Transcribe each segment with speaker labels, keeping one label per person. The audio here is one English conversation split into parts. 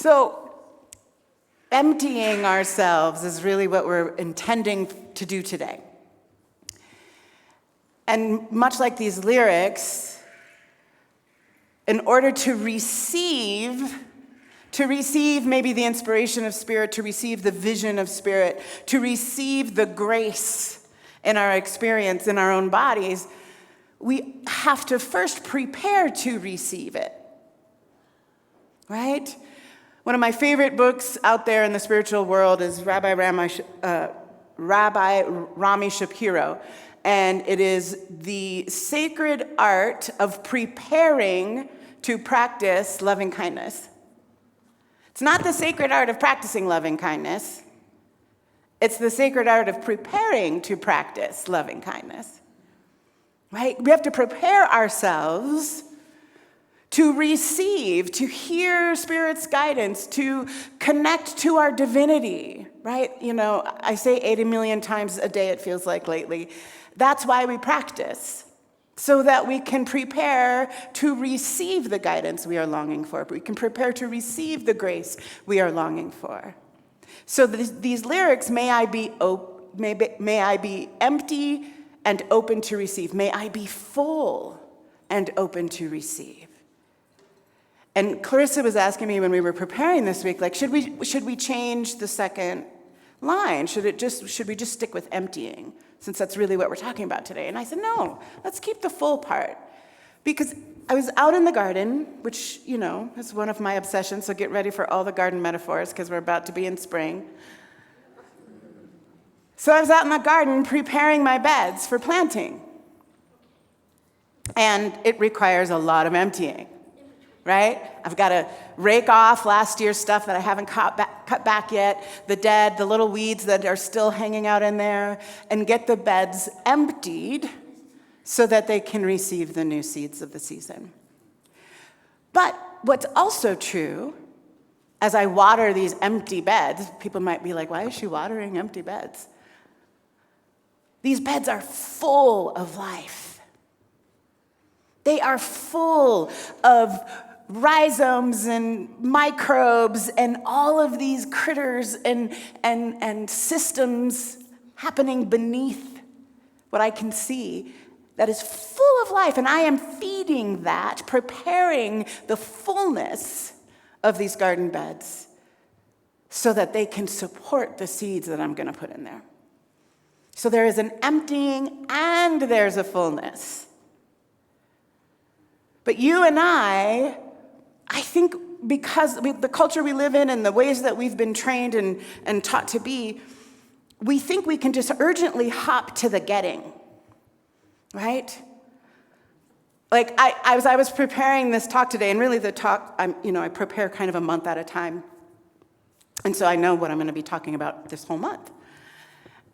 Speaker 1: So emptying ourselves is really what we're intending to do today. And much like these lyrics, in order to receive maybe the inspiration of Spirit, to receive the vision of Spirit, to receive the grace in our experience, in our own bodies, we have to first prepare to receive it, right? One of my favorite books out there in the spiritual world is Rabbi Rami Shapiro, and it is the sacred art of preparing to practice loving kindness. It's not the sacred art of practicing loving kindness. It's the sacred art of preparing to practice loving kindness. Right? We have to prepare ourselves to receive, to hear Spirit's guidance, to connect to our divinity, right? You know, I say 80 million times a day, it feels like lately. That's why we practice, so that we can prepare to receive the guidance we are longing for. We can prepare to receive the grace we are longing for. So these lyrics, may I be empty and open to receive. May I be full and open to receive. And Clarissa was asking me when we were preparing this week, like, should we change the second line? Should we just stick with emptying, since that's really what we're talking about today? And I said, no, let's keep the full part. Because I was out in the garden, which, you know, is one of my obsessions, so get ready for all the garden metaphors, because we're about to be in spring. So I was out in the garden preparing my beds for planting. And it requires a lot of emptying, right? I've got to rake off last year's stuff that I haven't cut back yet, the little weeds that are still hanging out in there, and get the beds emptied so that they can receive the new seeds of the season. But what's also true, as I water these empty beds, people might be like, why is she watering empty beds? These beds are full of life. They are full of rhizomes and microbes and all of these critters and systems happening beneath what I can see that is full of life. And I am feeding that, preparing the fullness of these garden beds so that they can support the seeds that I'm going to put in there. So there is an emptying and there's a fullness. But you and I think because the culture we live in and the ways that we've been trained and taught to be, we think we can just urgently hop to the getting, right? Like I was preparing this talk today, and really the talk, I prepare kind of a month at a time. And so I know what I'm going to be talking about this whole month.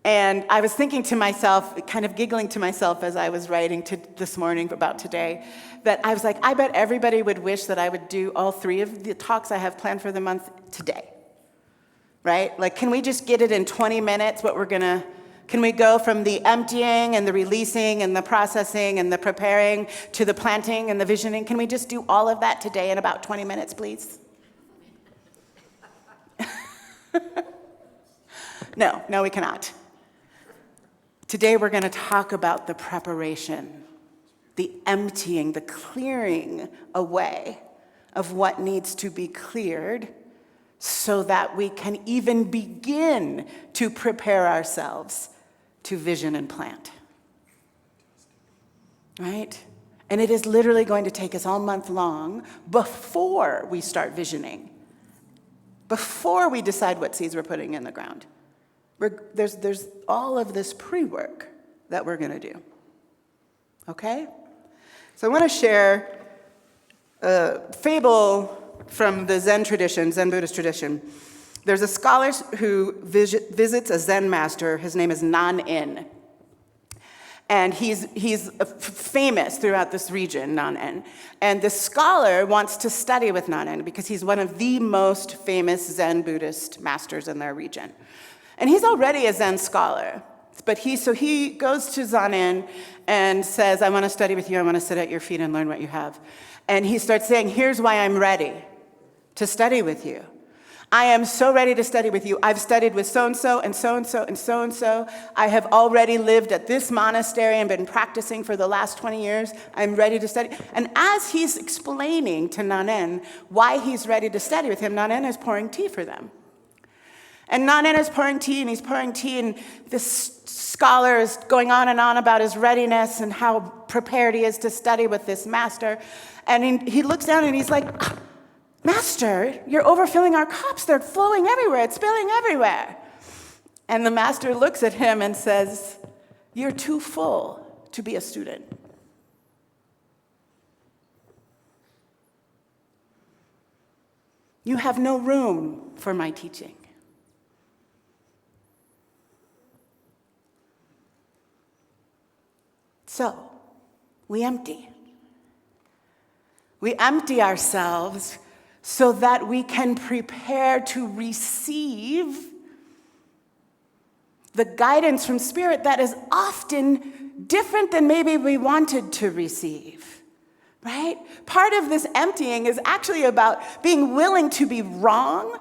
Speaker 1: And I was thinking to myself, kind of giggling to myself as I was writing this morning about today, that I was like, I bet everybody would wish that I would do all 3 of the talks I have planned for the month today, right? Like, can we just get it in 20 minutes, can we go from the emptying and the releasing and the processing and the preparing to the planting and the visioning? Can we just do all of that today in about 20 minutes, please? No, we cannot. Today we're going to talk about the preparation, the emptying, the clearing away of what needs to be cleared so that we can even begin to prepare ourselves to vision and plant. Right? And it is literally going to take us all month long before we start visioning, before we decide what seeds we're putting in the ground. There's all of this pre-work that we're going to do. Okay? So I want to share a fable from the Zen tradition, Zen Buddhist tradition. There's a scholar who visits a Zen master. His name is Nan-in. And he's famous throughout this region, Nan-in. And the scholar wants to study with Nan-in because he's one of the most famous Zen Buddhist masters in their region. And he's already a Zen scholar, but he goes to Nan-in and says, I want to study with you, I want to sit at your feet and learn what you have. And he starts saying, here's why I'm ready to study with you. I am so ready to study with you. I've studied with so-and-so and so-and-so and so-and-so. I have already lived at this monastery and been practicing for the last 20 years. I'm ready to study. And as he's explaining to Nanen why he's ready to study with him, Nanen is pouring tea for them. And Nanen is pouring tea, and this scholar is going on and on about his readiness and how prepared he is to study with this master. And he looks down and he's like, Master, you're overfilling our cups. They're flowing everywhere. It's spilling everywhere. And the master looks at him and says, you're too full to be a student. You have no room for my teaching. So, we empty. We empty ourselves so that we can prepare to receive the guidance from Spirit that is often different than maybe we wanted to receive, right? Part of this emptying is actually about being willing to be wrong,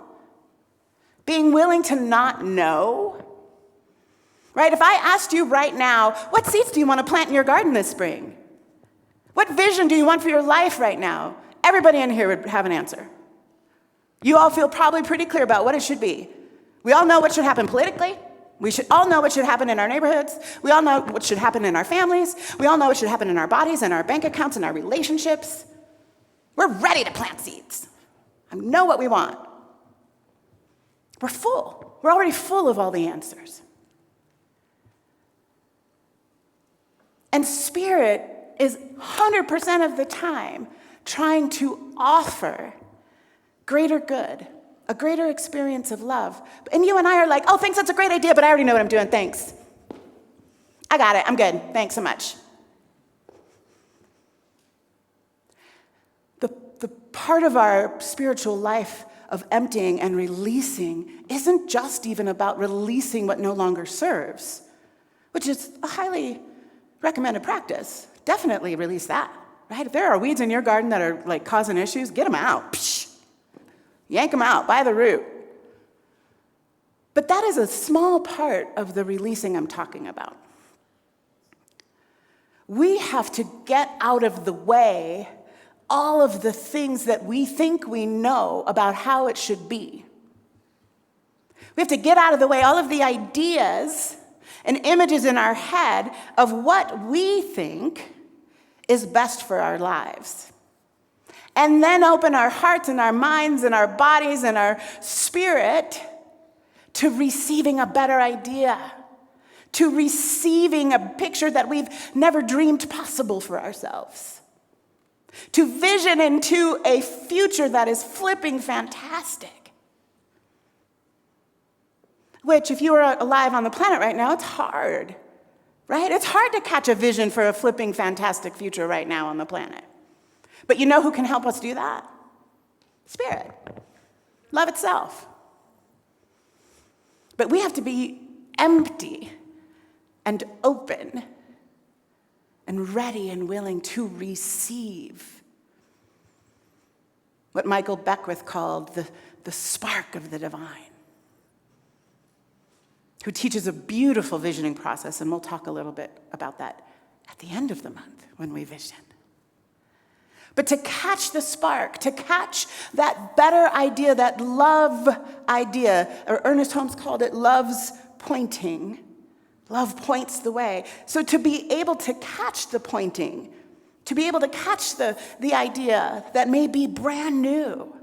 Speaker 1: being willing to not know, right? If I asked you right now, what seeds do you want to plant in your garden this spring? What vision do you want for your life right now? Everybody in here would have an answer. You all feel probably pretty clear about what it should be. We all know what should happen politically. We should all know what should happen in our neighborhoods. We all know what should happen in our families. We all know what should happen in our bodies, and our bank accounts, and our relationships. We're ready to plant seeds. I know what we want. We're full. We're already full of all the answers. And Spirit is 100% of the time trying to offer greater good, a greater experience of love. And you and I are like, oh, thanks, that's a great idea, but I already know what I'm doing, thanks. I got it, I'm good, thanks so much. The part of our spiritual life of emptying and releasing isn't just even about releasing what no longer serves, which is a highly recommended practice. Definitely release that, right? If there are weeds in your garden that are like causing issues, get them out. Psh, yank them out by the root. But that is a small part of the releasing I'm talking about. We have to get out of the way all of the things that we think we know about how it should be. We have to get out of the way all of the ideas and images in our head of what we think is best for our lives. And then open our hearts and our minds and our bodies and our spirit to receiving a better idea, to receiving a picture that we've never dreamed possible for ourselves, to vision into a future that is flipping fantastic. Which, if you are alive on the planet right now, it's hard, right? It's hard to catch a vision for a flipping, fantastic future right now on the planet. But you know who can help us do that? Spirit. Love itself. But we have to be empty and open and ready and willing to receive what Michael Beckwith called the spark of the divine, who teaches a beautiful visioning process, and we'll talk a little bit about that at the end of the month when we vision. But to catch the spark, to catch that better idea, that love idea, or Ernest Holmes called it love's pointing. Love points the way. So to be able to catch the pointing, to be able to catch the idea that may be brand new,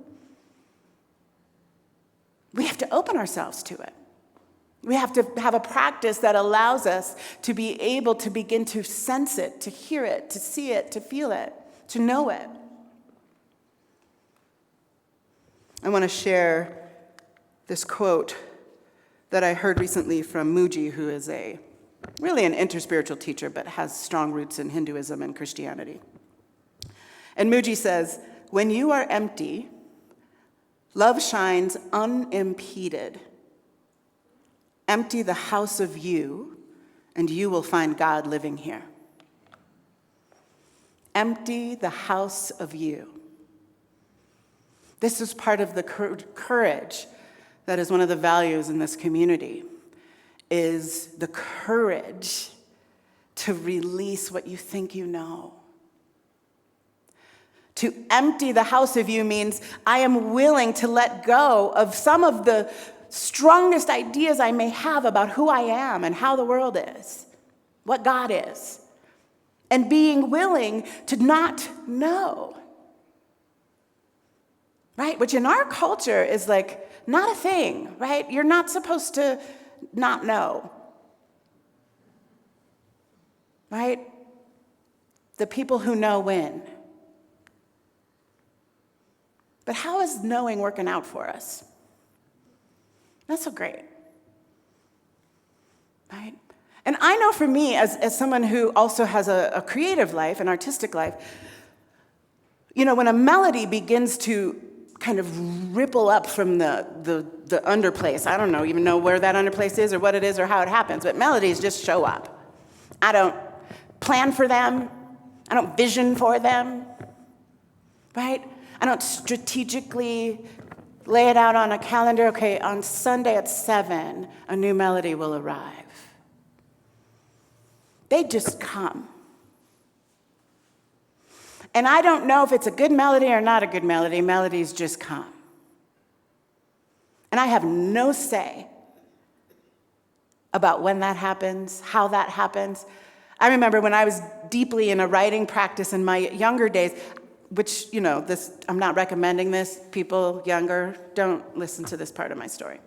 Speaker 1: we have to open ourselves to it. We have to have a practice that allows us to be able to begin to sense it, to hear it, to see it, to feel it, to know it. I want to share this quote that I heard recently from Muji, who is really an interspiritual teacher, but has strong roots in Hinduism and Christianity. And Muji says, "When you are empty, love shines unimpeded. Empty the house of you, and you will find God living here." Empty the house of you. This is part of the courage that is one of the values in this community is the courage to release what you think you know. To empty the house of you means I am willing to let go of some of the strongest ideas I may have about who I am and how the world is, what God is, and being willing to not know. Right? Which in our culture is like not a thing, right? You're not supposed to not know. Right? The people who know win. But how is knowing working out for us? Not so great. Right? And I know for me, as someone who also has a creative life, an artistic life, when a melody begins to kind of ripple up from the underplace, I don't even know where that underplace is or what it is or how it happens, but melodies just show up. I don't plan for them. I don't vision for them. Right? I don't strategically lay it out on a calendar. Okay, on Sunday at 7, a new melody will arrive. They just come. And I don't know if it's a good melody or not a good melody. Melodies just come. And I have no say about when that happens, how that happens. I remember when I was deeply in a writing practice in my younger days, which, I'm not recommending this. People younger, don't listen to this part of my story.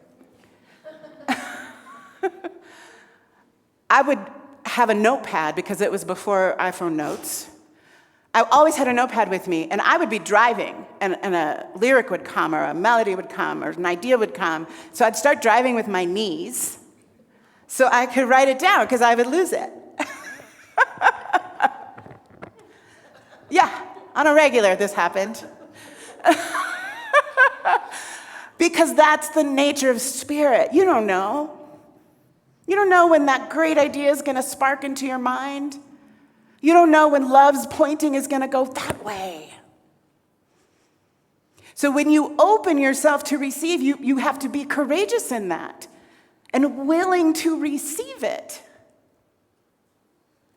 Speaker 1: I would have a notepad because it was before iPhone notes. I always had a notepad with me, and I would be driving, and a lyric would come, or a melody would come, or an idea would come. So I'd start driving with my knees so I could write it down because I would lose it. Yeah. On a regular, this happened. Because that's the nature of spirit. You don't know. You don't know when that great idea is going to spark into your mind. You don't know when love's pointing is going to go that way. So when you open yourself to receive, you have to be courageous in that and willing to receive it.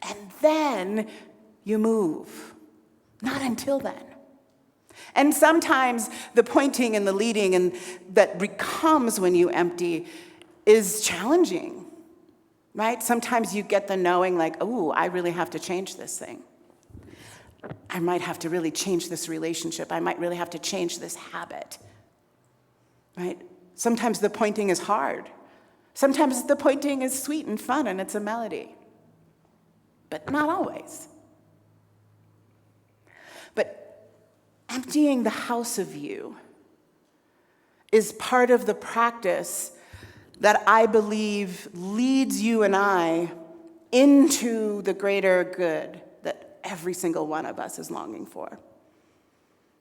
Speaker 1: And then you move. Not until then. And sometimes the pointing and the leading and that comes when you empty is challenging, right? Sometimes you get the knowing like, oh, I really have to change this thing. I might have to really change this relationship. I might really have to change this habit, right? Sometimes the pointing is hard. Sometimes the pointing is sweet and fun and it's a melody, but not always. But emptying the house of you is part of the practice that I believe leads you and I into the greater good that every single one of us is longing for.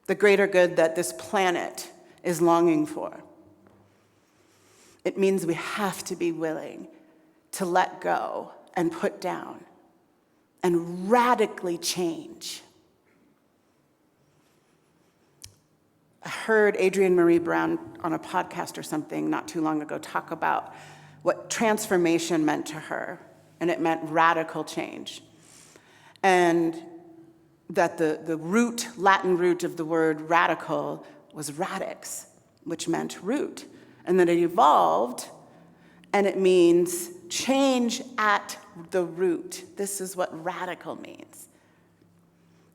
Speaker 1: The greater good that this planet is longing for. It means we have to be willing to let go and put down and radically change. I heard Adrienne Marie Brown on a podcast or something not too long ago talk about what transformation meant to her, and it meant radical change. And that the Latin root of the word radical was radix, which meant root. And then it evolved, and it means change at the root. This is what radical means.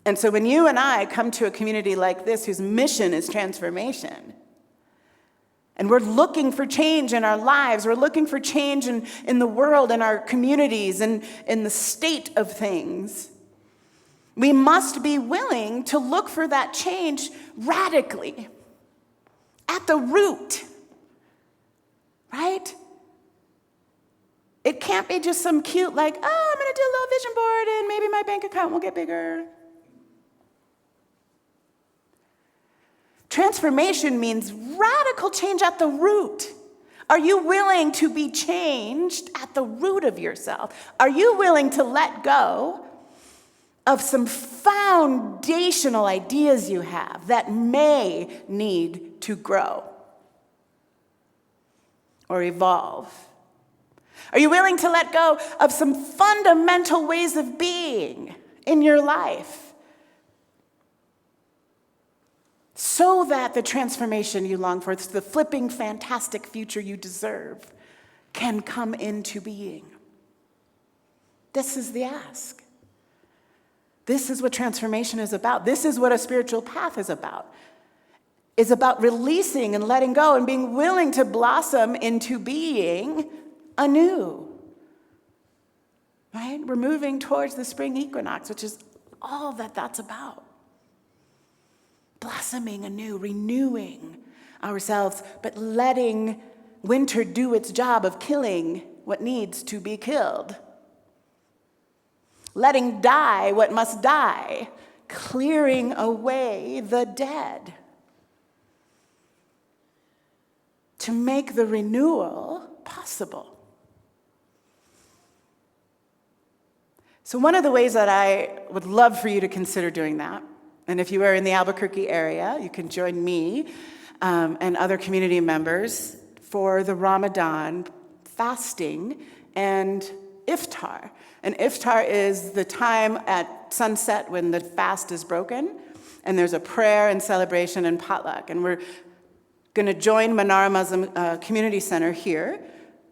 Speaker 1: And so when you and I come to a community like this whose mission is transformation, and we're looking for change in our lives, we're looking for change in the world, in our communities, and in the state of things, we must be willing to look for that change radically, at the root, right? It can't be just some cute, like, oh, I'm going to do a little vision board and maybe my bank account will get bigger. Transformation means radical change at the root. Are you willing to be changed at the root of yourself? Are you willing to let go of some foundational ideas you have that may need to grow? or evolve? Are you willing to let go of some fundamental ways of being in your life so that the transformation you long for, the flipping, fantastic future you deserve, can come into being? This is the ask. This is what transformation is about. This is what a spiritual path is about. It's about releasing and letting go and being willing to blossom into being anew. Right? We're moving towards the spring equinox, which is all that that's about. Blossoming anew, renewing ourselves, but letting winter do its job of killing what needs to be killed. Letting die what must die, clearing away the dead. To make the renewal possible. So one of the ways that I would love for you to consider doing that, and if you are in the Albuquerque area, you can join me and other community members for the Ramadan fasting and iftar. And iftar is the time at sunset when the fast is broken, and there's a prayer and celebration and potluck. And we're going to join Menara Muslim Community Center here,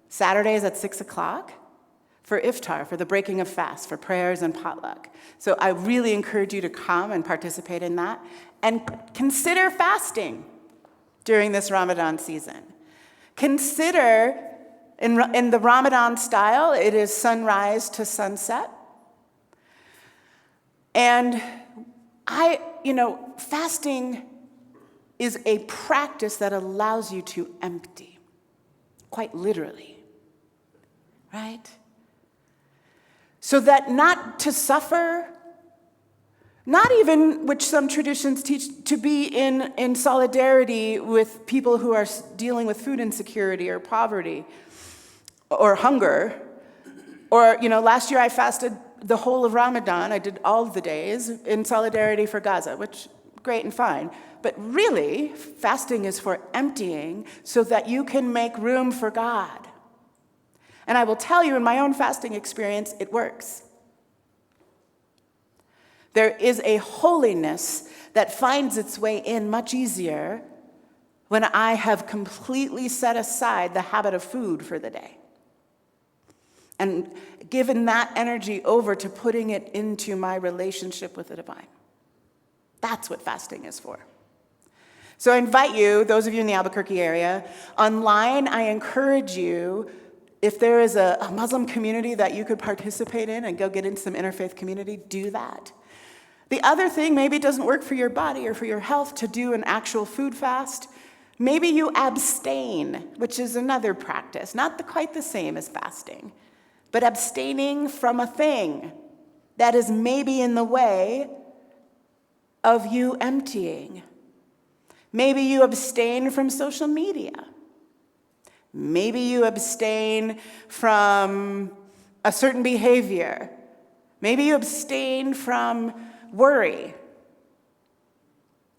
Speaker 1: Saturdays at 6 o'clock, for iftar, for the breaking of fast, for prayers and potluck. So I really encourage you to come and participate in that. And consider fasting during this Ramadan season. Consider, in the Ramadan style, it is sunrise to sunset. And fasting is a practice that allows you to empty, quite literally, right? So that not to suffer, not even, which some traditions teach, to be in solidarity with people who are dealing with food insecurity or poverty or hunger. Or, last year I fasted the whole of Ramadan. I did all of the days in solidarity for Gaza, which great and fine. But really, fasting is for emptying so that you can make room for God. And I will tell you, in my own fasting experience, it works. There is a holiness that finds its way in much easier when I have completely set aside the habit of food for the day and given that energy over to putting it into my relationship with the divine. That's what fasting is for. So I invite you, those of you in the Albuquerque area, online, I encourage you, if there is a Muslim community that you could participate in and go get into some interfaith community, do that. The other thing, maybe it doesn't work for your body or for your health to do an actual food fast. Maybe you abstain, which is another practice, not quite the same as fasting, but abstaining from a thing that is maybe in the way of you emptying. Maybe you abstain from social media. Maybe you abstain from a certain behavior. Maybe you abstain from worry.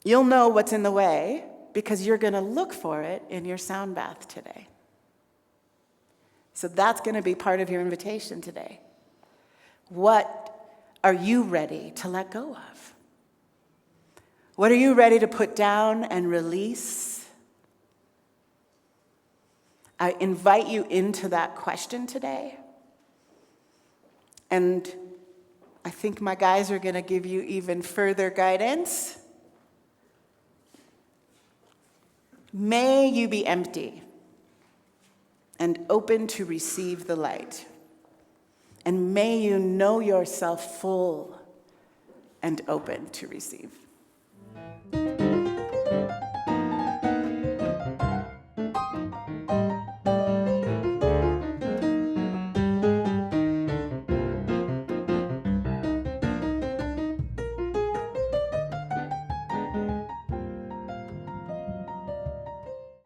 Speaker 1: You'll know what's in the way because you're going to look for it in your sound bath today. So that's going to be part of your invitation today. What are you ready to let go of? What are you ready to put down and release? I invite you into that question today. And I think my guys are going to give you even further guidance. May you be empty and open to receive the light. And may you know yourself full and open to receive.